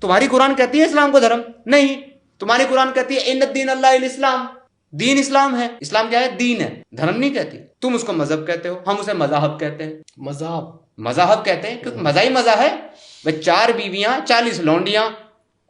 تمہاری قرآن کہتی ہے اسلام کو دھرم؟ نہیں، تمہاری قرآن کہتی ہے ان الدین اللہ الاسلام، دین اسلام ہے۔ اسلام کیا ہے؟ دین ہے، دھرم نہیں کہتی۔ تم اس کو مذہب کہتے ہو، ہم اسے مذاہب کہتے ہیں۔ مذاہب کہتے ہیں کیونکہ مزہ ہی مزہ ہے بھائی، 4 بیویاں 40 لونڈیاں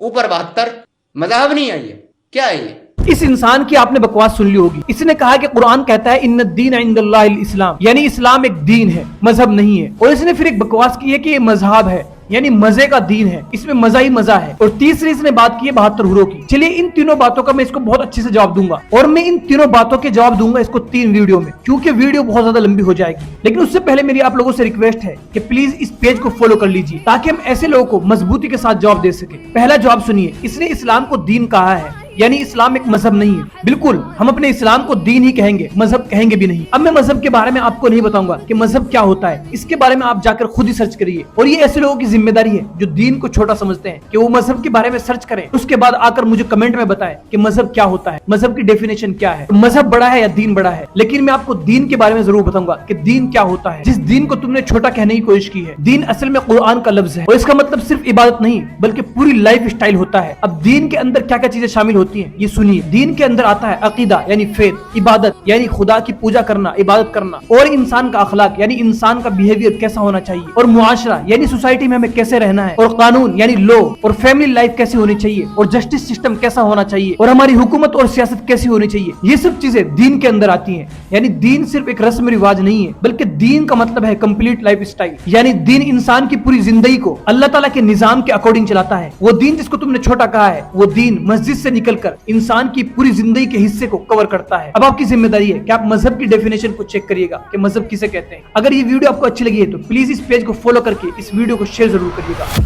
اوپر 72، مذہب نہیں ہے یہ، کیا ہے یہ؟ اس انسان کی آپ نے بکواس سن لی ہوگی، اس نے کہا کہ قرآن کہتا ہے ان الدین عند اللہ الاسلام، یعنی اسلام ایک دین ہے، مذہب نہیں ہے۔ اور اس نے پھر ایک بکواس کی ہے کہ یہ مذہب ہے، یعنی مزے کا دین ہے، اس میں مزہ ہی مزہ ہے۔ اور تیسری اس نے بات کی ہے 72 حوروں کی۔ چلیے ان تینوں باتوں کا میں اس کو بہت اچھے سے جواب دوں گا، اور میں ان تینوں باتوں کے جواب دوں گا اس کو 3 ویڈیو میں، کیونکہ ویڈیو بہت زیادہ لمبی ہو جائے گی۔ لیکن اس سے پہلے میری آپ لوگوں سے ریکویسٹ ہے کہ پلیز اس پیج کو فالو کر لیجیے تاکہ ہم ایسے لوگوں کو مضبوطی کے ساتھ جواب دے سکیں۔ پہلا جواب سنیے، اس نے اسلام کو دین کہا ہے، یعنی اسلام ایک مذہب نہیں ہے۔ بالکل، ہم اپنے اسلام کو دین ہی کہیں گے، مذہب کہیں گے بھی نہیں۔ اب میں مذہب کے بارے میں آپ کو نہیں بتاؤں گا کہ مذہب کیا ہوتا ہے، اس کے بارے میں آپ جا کر خود ہی سرچ کریے۔ اور یہ ایسے لوگوں کی ذمہ داری ہے جو دین کو چھوٹا سمجھتے ہیں کہ وہ مذہب کے بارے میں سرچ کریں، اس کے بعد آ کر مجھے کمنٹ میں بتائیں کہ مذہب کیا ہوتا ہے، مذہب کی ڈیفینیشن کیا ہے، مذہب بڑا ہے یا دین بڑا ہے۔ لیکن میں آپ کو دین کے بارے میں ضرور بتاؤں گا کہ دین کیا ہوتا ہے۔ جس دین کو تم نے چھوٹا کہنے کی کوشش کی ہے، دین اصل میں قرآن کا لفظ ہے، اور اس کا مطلب صرف عبادت نہیں بلکہ پوری لائف اسٹائل ہوتا ہے۔ اب دین کے اندر کیا کیا چیزیں شامل ہوتی ہیں یہ سنیے۔ دین کے اندر آتا ہے عقیدہ یعنی فیتھ، عبادت یعنی خدا کی پوجا کرنا، عبادت کرنا، اور انسان کا اخلاق یعنی انسان کا بیہیویئر کیسا ہونا چاہیے، اور معاشرہ یعنی سوسائٹی میں ہمیں کیسے رہنا ہے، اور قانون یعنی لا، اور فیملی لائف کیسی ہونی چاہیے، اور جسٹس سسٹم کیسا ہونا چاہیے، اور ہماری حکومت اور سیاست کیسی ہونی چاہیے۔ یہ سب چیزیں دین کے اندر آتی ہیں۔ یعنی دین صرف ایک رسم رواج نہیں ہے بلکہ دین کا مطلب ہے کمپلیٹ لائف اسٹائل، یعنی دین انسان کی پوری زندگی کو اللہ تعالیٰ کے نظام کے اکارڈنگ چلاتا ہے۔ وہ دین جس کو تم نے چھوٹا کہا ہے، وہ دین مسجد سے نکل کر انسان کی پوری زندگی کے حصے کو کور کرتا ہے۔ اب آپ کی ذمہ داری ہے کہ آپ مذہب کی ڈیفینیشن کو چیک کریے گا کہ مذہب کسے کہتے ہیں۔ اگر یہ ویڈیو آپ کو اچھی لگی ہے تو پلیز اس پیج کو فالو کر کے اس ویڈیو کو شیئر ضرور کریے گا۔